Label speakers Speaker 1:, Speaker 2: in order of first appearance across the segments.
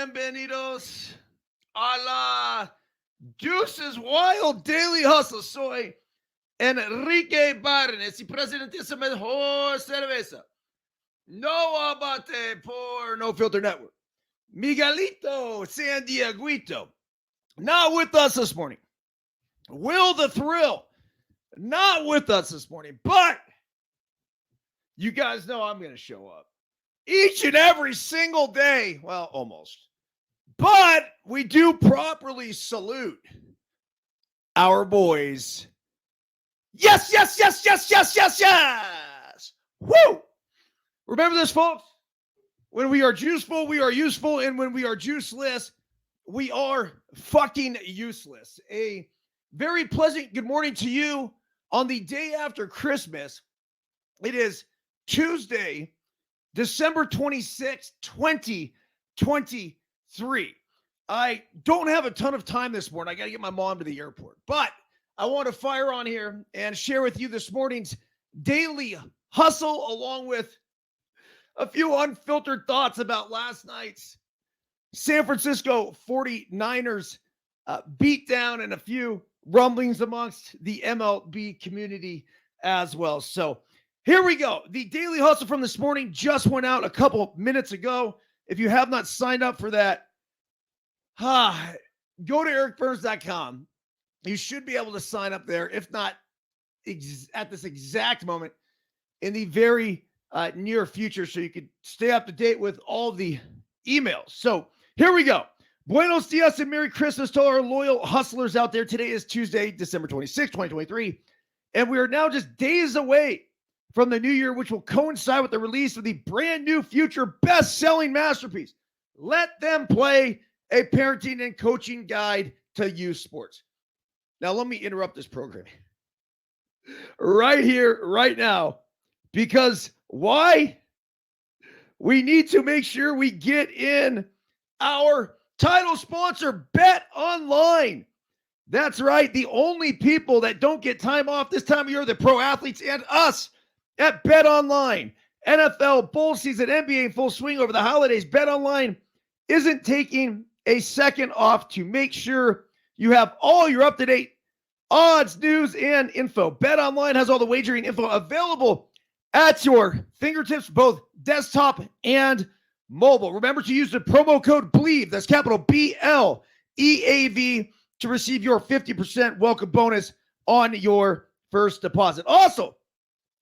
Speaker 1: bienvenidos a la Deuces Wild Daily Hustle. Soy Enrique Byrnes y presidente de mejor cerveza. No abate por No Filter Network. Miguelito San Dieguito, not with us this morning. Will the Thrill, not with us this morning. But you guys know I'm going to show up each and every single day. Well, almost. But we do properly salute our boys. Yes, yes, yes, yes, yes, yes, yes. Woo! Remember this, folks. When we are juiceful, we are useful. And when we are juiceless, we are fucking useless. A very pleasant good morning to you on the day after Christmas. It is Tuesday, December 26th, 2023. I don't have a ton of time this morning. I got to get my mom to the airport. But I want to fire on here and share with you this morning's daily hustle, along with a few unfiltered thoughts about last night's San Francisco 49ers beatdown and a few rumblings amongst the MLB community as well. So here we go. The daily hustle from this morning just went out a couple minutes ago. If you have not signed up for that, go to ericbyrnes.com. You should be able to sign up there. If not, at this exact moment, in the very near future, so you could stay up to date with all the emails. So here we go. Buenos dias and Merry Christmas to our loyal hustlers out there. Today is Tuesday, December 26, 2023. And we are now just days away from the new year, which will coincide with the release of the brand new future best-selling masterpiece, Let Them Play, a parenting and coaching guide to youth sports. Now, let me interrupt this program right here, right now, because why? We need to make sure we get in our title sponsor, Bet Online. That's right. The only people that don't get time off this time of year are the pro athletes and us at Bet Online. NFL bowl season, NBA in full swing over the holidays. Bet Online isn't taking a second off to make sure you have all your up-to-date odds, news, and info. Bet Online has all the wagering info available at your fingertips, both desktop and mobile. Remember to use the promo code BLEAV, that's capital BLEAV, to receive your 50% welcome bonus on your first deposit. Also,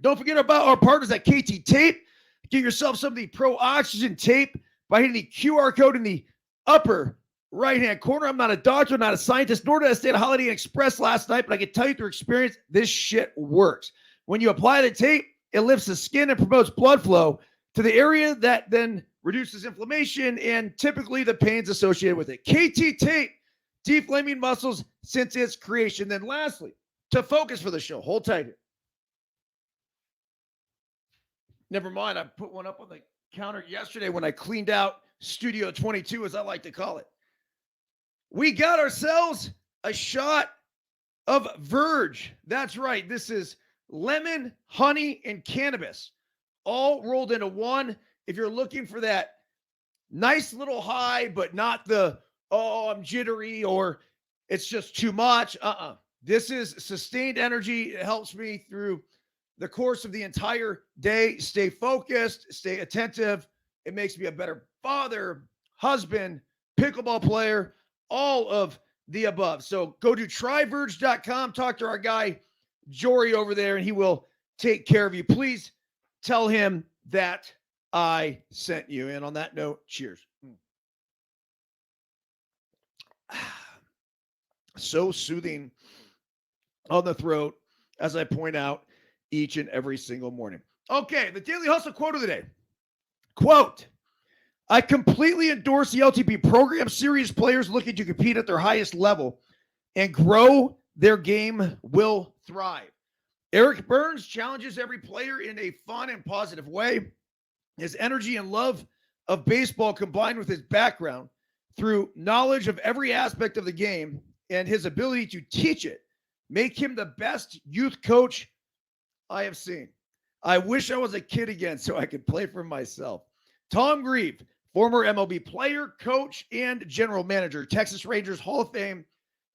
Speaker 1: don't forget about our partners at KT Tape. Get yourself some of the Pro Oxygen tape by hitting the QR code in the upper right-hand corner. I'm not a doctor, not a scientist, nor did I stay at Holiday Inn Express last night, but I can tell you through experience, this shit works. When you apply the tape, it lifts the skin and promotes blood flow to the area that then reduces inflammation and typically the pains associated with it. KT Tape, deflaming muscles since its creation. Then lastly, to focus for the show, hold tight here. Never mind, I put one up on the counter yesterday when I cleaned out Studio 22, as I like to call it. We got ourselves a shot of Verge. That's right. This is lemon, honey, and cannabis all rolled into one. If you're looking for that nice little high, but not the, oh, I'm jittery or it's just too much. This is sustained energy. It helps me through the course of the entire day. Stay focused, stay attentive. It makes me a better father, husband, pickleball player, all of the above. So go to tryverge.com, talk to our guy, Jory, over there, and he will take care of you. Please tell him that I sent you. And on that note, cheers. So soothing on the throat, as I point out each and every single morning. Okay, the Daily Hustle quote of the day. Quote, I completely endorse the LTP program. Serious players looking to compete at their highest level and grow their game will thrive. Eric Byrnes challenges every player in a fun and positive way. His energy and love of baseball combined with his background through knowledge of every aspect of the game and his ability to teach it make him the best youth coach I have seen. I wish I was a kid again so I could play for myself. Tom Grieve, former MLB player, coach, and general manager, Texas Rangers Hall of Fame,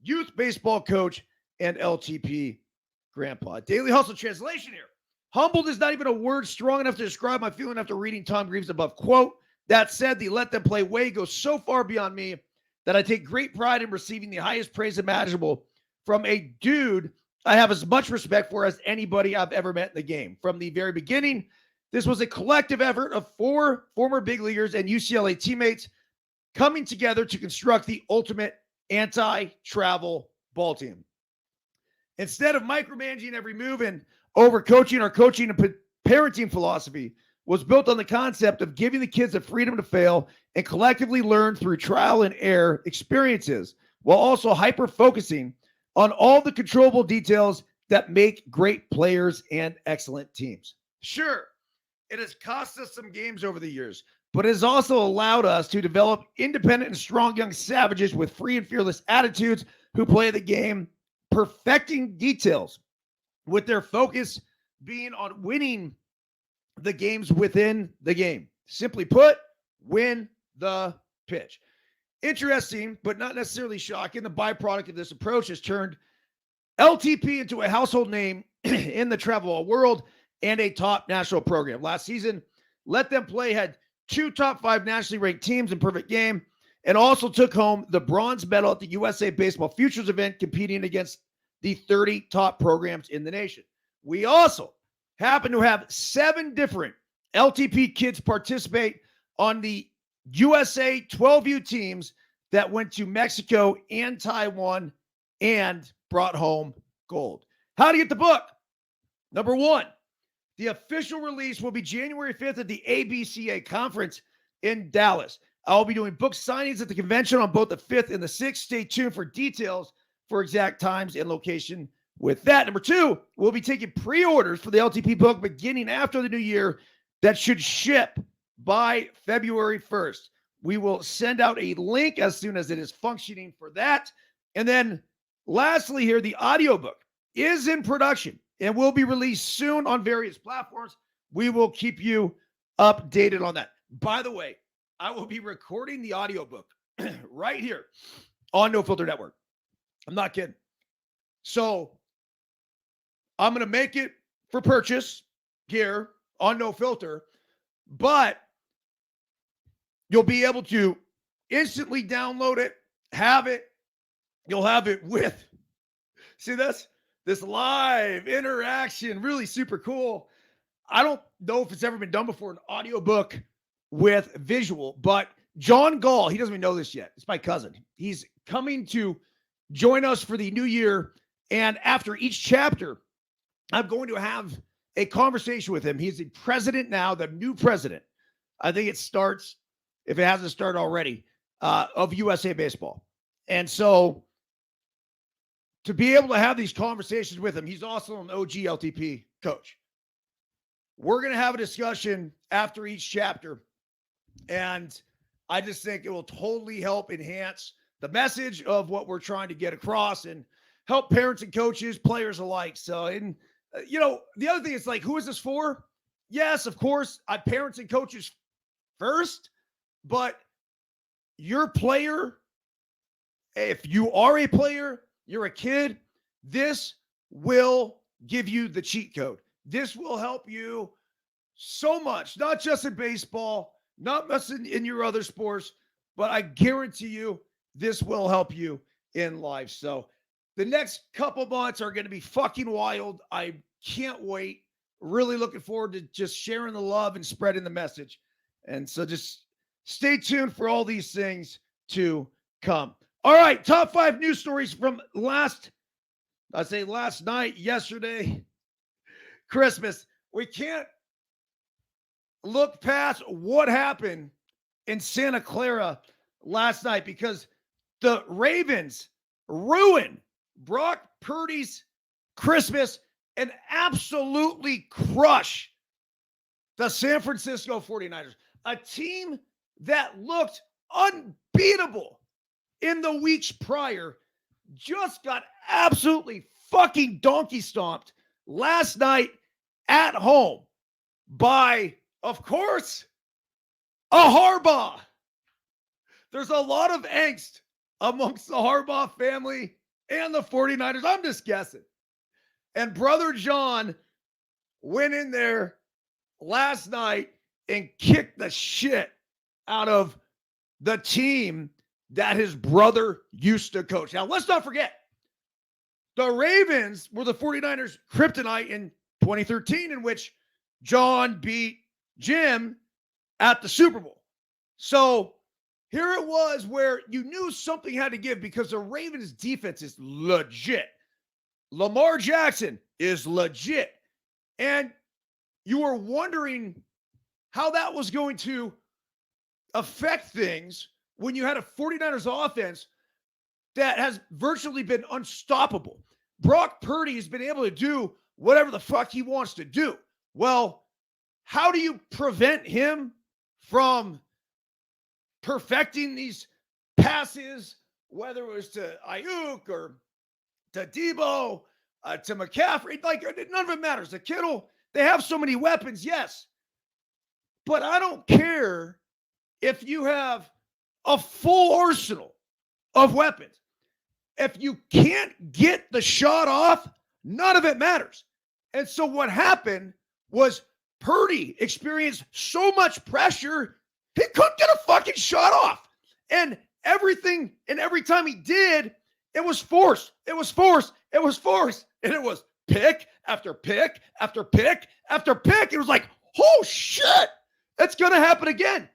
Speaker 1: youth baseball coach, and LTP grandpa. Daily Hustle translation here. Humbled is not even a word strong enough to describe my feeling after reading Tom Greaves' above quote. That said, the let them play way goes so far beyond me that I take great pride in receiving the highest praise imaginable from a dude I have as much respect for as anybody I've ever met in the game. From the very beginning, this was a collective effort of 4 former big leaguers and UCLA teammates coming together to construct the ultimate anti-travel ball team. Instead of micromanaging every move and overcoaching, our coaching and parenting philosophy was built on the concept of giving the kids the freedom to fail and collectively learn through trial and error experiences, while also hyper-focusing on all the controllable details that make great players and excellent teams. Sure, it has cost us some games over the years, but it has also allowed us to develop independent and strong young savages with free and fearless attitudes who play the game, perfecting details, with their focus being on winning the games within the game. Simply put, win the pitch. Interesting, but not necessarily shocking, the byproduct of this approach has turned LTP into a household name in the travel world and a top national program. Last season, Let Them Play had 2 top 5 nationally ranked teams in perfect game and also took home the bronze medal at the USA Baseball Futures event, competing against the 30 top programs in the nation. We also happen to have 7 different LTP kids participate on the USA 12U teams that went to Mexico and Taiwan and brought home gold. How to get the book? Number 1, the official release will be January 5th at the ABCA conference in Dallas. I'll be doing book signings at the convention on both the 5th and the 6th. Stay tuned for details for exact times and location with that. Number 2, we'll be taking pre-orders for the LTP book beginning after the new year that should ship by February 1st. We will send out a link as soon as it is functioning for that. And then lastly here, the audiobook is in production and will be released soon on various platforms. We will keep you updated on that. By the way, I will be recording the audiobook right here on No Filter Network. I'm not kidding. So I'm going to make it for purchase here on No Filter, but you'll be able to instantly download it, have it. You'll have it with, see this live interaction, really super cool. I don't know if it's ever been done before, an audiobook with visual, but John Gall, he doesn't even know this yet. It's my cousin. He's coming to join us for the new year. And after each chapter, I'm going to have a conversation with him. He's the president now, the new president. I think it starts, if it hasn't started already, of USA Baseball. And so to be able to have these conversations with him, he's also an OG LTP coach. We're going to have a discussion after each chapter. And I just think it will totally help enhance the message of what we're trying to get across and help parents and coaches, players alike. So, and the other thing is like, who is this for? Yes, of course, parents and coaches first, but your player, if you are a player, you're a kid, this will give you the cheat code. This will help you so much, not just in baseball, not just in your other sports, but I guarantee you this will help you in life. So the next couple months are going to be fucking wild. I can't wait. Really looking forward to just sharing the love and spreading the message. And so just stay tuned for all these things to come. All right, top 5 news stories from last night, yesterday, Christmas. We can't look past what happened in Santa Clara last night because the Ravens ruined Brock Purdy's Christmas and absolutely crush the San Francisco 49ers, a team that looked unbeatable in the weeks prior, just got absolutely fucking donkey stomped last night at home by, of course, a Harbaugh. There's a lot of angst amongst the Harbaugh family and the 49ers. I'm just guessing. And Brother John went in there last night and kicked the shit out of the team that his brother used to coach. Now, let's not forget, the Ravens were the 49ers' kryptonite in 2013, in which John beat Jim at the Super Bowl. So here it was where you knew something had to give because the Ravens' defense is legit. Lamar Jackson is legit. And you were wondering how that was going to affect things when you had a 49ers offense that has virtually been unstoppable. Brock Purdy has been able to do whatever the fuck he wants to do. Well, how do you prevent him from perfecting these passes, whether it was to Ayuk or to Debo, to McCaffrey? Like, none of it matters. The Kittle, they have so many weapons, yes. But I don't care if you have a full arsenal of weapons. If you can't get the shot off, none of it matters. And so what happened was Purdy experienced so much pressure, he couldn't get a fucking shot off. And everything, and every time he did, it was forced. It was forced. It was forced. And it was pick after pick after pick after pick. It was like, oh shit, it's going to happen again.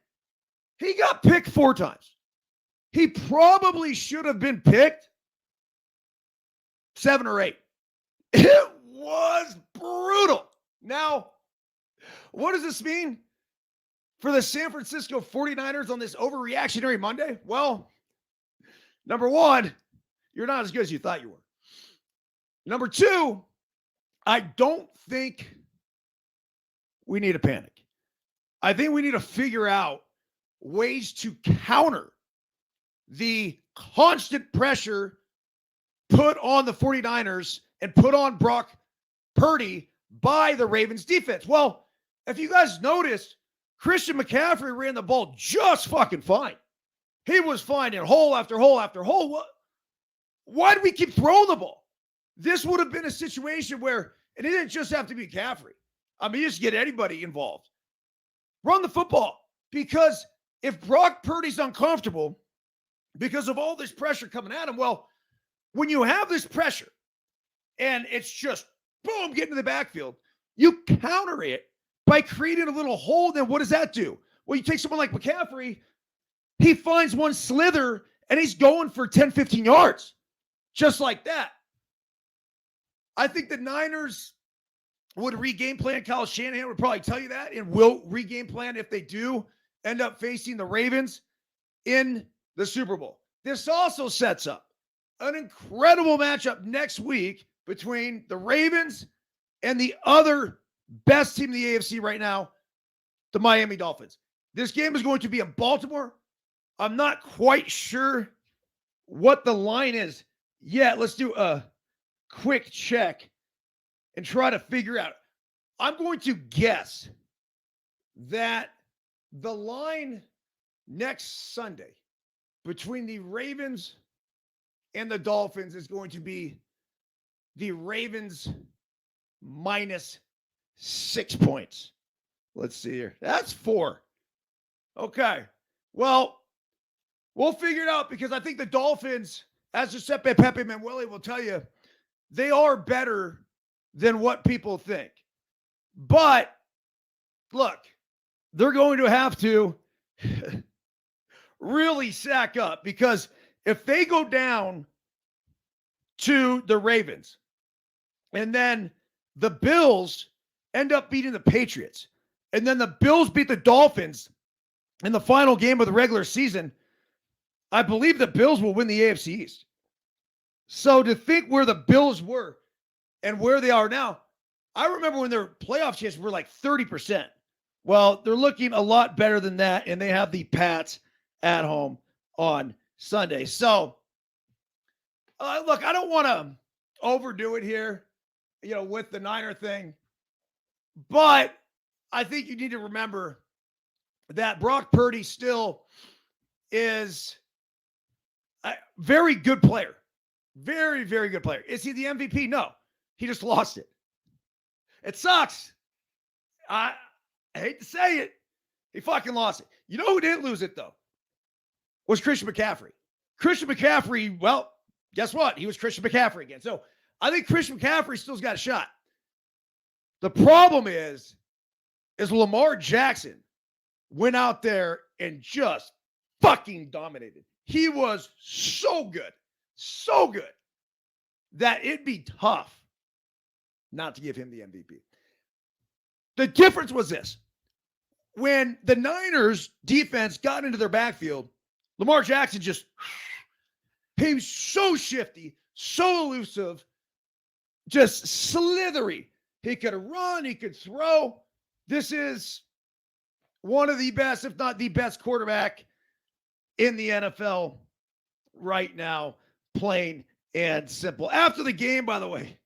Speaker 1: He got picked 4 times. He probably should have been picked 7 or 8. It was brutal. Now, what does this mean for the San Francisco 49ers on this overreactionary Monday? Well, number one, you're not as good as you thought you were. Number two, I don't think we need to panic. I think we need to figure out ways to counter the constant pressure put on the 49ers and put on Brock Purdy by the Ravens defense. Well, if you guys noticed, Christian McCaffrey ran the ball just fucking fine. He was fine in hole after hole after hole. Why do we keep throwing the ball? This would have been a situation where it didn't just have to be McCaffrey. I mean, you just get anybody involved. Run the football. Because if Brock Purdy's uncomfortable because of all this pressure coming at him, well, when you have this pressure and it's just, boom, get into the backfield, you counter it by creating a little hole. Then what does that do? Well, you take someone like McCaffrey, he finds one slither and he's going for 10, 15 yards. Just like that. I think the Niners would re-game plan. Kyle Shanahan would probably tell you that, and will re-game plan if they do end up facing the Ravens in the Super Bowl. This also sets up an incredible matchup next week between the Ravens and the other best team in the AFC right now, the Miami Dolphins. This game is going to be in Baltimore. I'm not quite sure what the line is yet. Let's do a quick check and try to figure out. I'm going to guess that the line next Sunday between the Ravens and the Dolphins is going to be the Ravens minus 6 points. Let's see here. That's 4. Okay. Well, we'll figure it out because I think the Dolphins, as Giuseppe Pepe Manueli will tell you, they are better than what people think. But look, they're going to have to really sack up because if they go down to the Ravens and then the Bills end up beating the Patriots and then the Bills beat the Dolphins in the final game of the regular season, I believe the Bills will win the AFC East. So to think where the Bills were and where they are now, I remember when their playoff chances were like 30%. Well, they're looking a lot better than that, and they have the Pats at home on Sunday. So, look, I don't want to overdo it here, with the Niner thing, but I think you need to remember that Brock Purdy still is a very good player. Very, very good player. Is he the MVP? No. He just lost it. It sucks. I hate to say it. He fucking lost it. You know who didn't lose it, though? Was Christian McCaffrey. Christian McCaffrey, well, guess what? He was Christian McCaffrey again. So I think Christian McCaffrey still's got a shot. The problem is Lamar Jackson went out there and just fucking dominated. He was so good that it'd be tough not to give him the MVP. The difference was this. When the Niners defense got into their backfield, Lamar Jackson he was so shifty, so elusive, just slithery. He could run, he could throw. This is one of the best, if not the best quarterback in the NFL right now, plain and simple. After the game, by the way,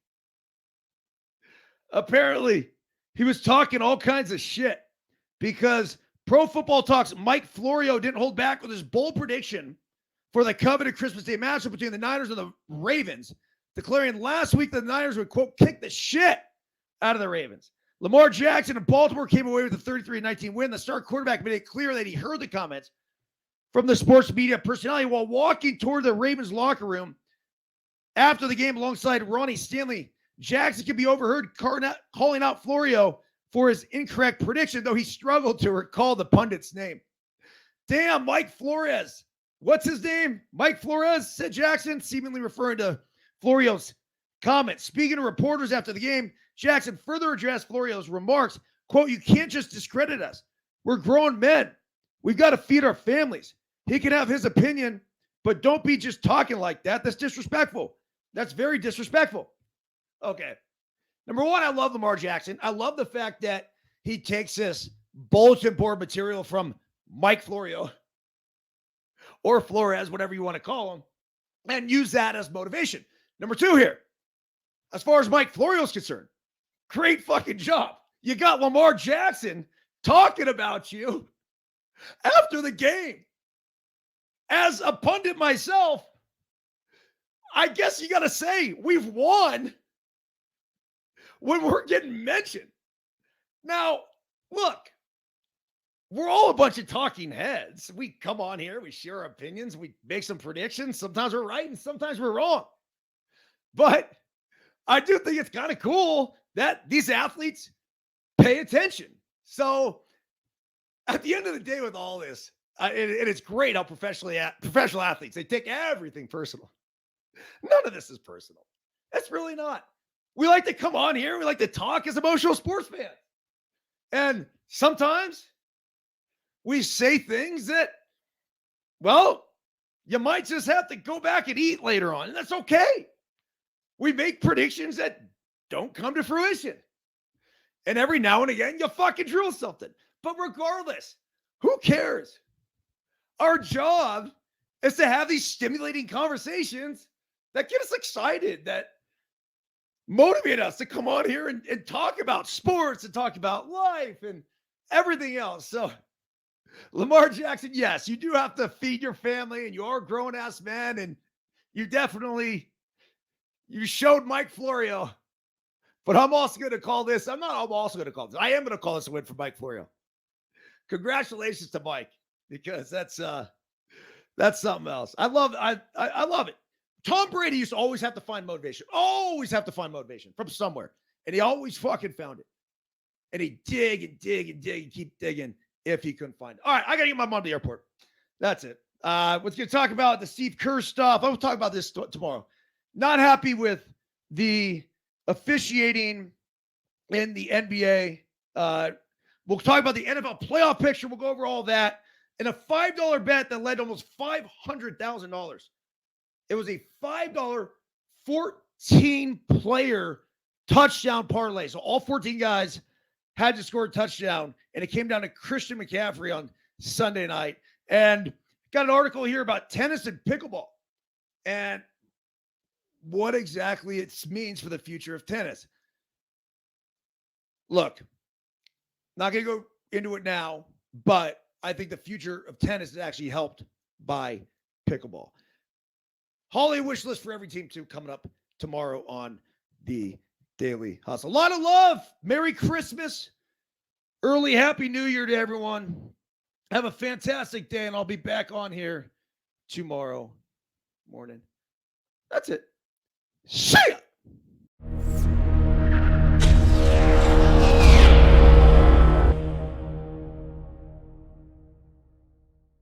Speaker 1: apparently he was talking all kinds of shit because Pro Football Talk's Mike Florio didn't hold back with his bold prediction for the coveted Christmas Day matchup between the Niners and the Ravens, declaring last week the Niners would, quote, kick the shit out of the Ravens. Lamar Jackson of Baltimore came away with a 33-19 win. The star quarterback made it clear that he heard the comments from the sports media personality while walking toward the Ravens locker room after the game alongside Ronnie Stanley. Jackson could be overheard calling out Florio for his incorrect prediction, though he struggled to recall the pundit's name. Damn, Mike Flores. What's his name? Mike Flores, said Jackson, seemingly referring to Florio's comment. Speaking to reporters after the game, Jackson further addressed Florio's remarks. Quote, you can't just discredit us. We're grown men. We've got to feed our families. He can have his opinion, but don't be just talking like that. That's disrespectful. That's very disrespectful. Okay. Number one, I love Lamar Jackson. I love the fact that he takes this bulletin board material from Mike Florio or Flores, whatever you want to call him, and use that as motivation. Number two here, as far as Mike Florio is concerned, great fucking job. You got Lamar Jackson talking about you after the game. As a pundit myself, I guess you got to say we've won when we're getting mentioned. Now, look, we're all a bunch of talking heads. We come on here, we share our opinions, we make some predictions. Sometimes we're right and sometimes we're wrong. But I do think it's kind of cool that these athletes pay attention. So at the end of the day with all this, and it's great how professional athletes, they take everything personal. None of this is personal. It's really not. We like to come on here. We like to talk as emotional sports fans. And sometimes we say things that, well, you might just have to go back and eat later on. And that's okay. We make predictions that don't come to fruition. And every now and again, you fucking drill something. But regardless, who cares? Our job is to have these stimulating conversations that get us excited, that motivate us to come on here and talk about sports and talk about life and everything else. So Lamar Jackson, yes, you do have to feed your family and you are a grown-ass man, and you showed Mike Florio. But I'm also going to call this, I am going to call this a win for Mike Florio. Congratulations to Mike, because that's something else. I love it. Tom Brady used to always have to find motivation from somewhere. And he always fucking found it. And he'd dig and keep digging if he couldn't find it. All right, I got to get my mom to the airport. That's it. We're going to talk about the Steve Kerr stuff. I will talk about this tomorrow. Not happy with the officiating in the NBA. We'll talk about the NFL playoff picture. We'll go over all that. And a $5 bet that led to almost $500,000. It was a $5 14-player touchdown parlay. So all 14 guys had to score a touchdown, and it came down to Christian McCaffrey on Sunday night. And got an article here about tennis and pickleball and what exactly it means for the future of tennis. Look, not going to go into it now, but I think the future of tennis has actually helped by pickleball. Holiday wish list for every team too coming up tomorrow on the Daily Hustle. A lot of love. Merry Christmas. Early Happy New Year to everyone. Have a fantastic day, and I'll be back on here tomorrow morning. That's it. See ya.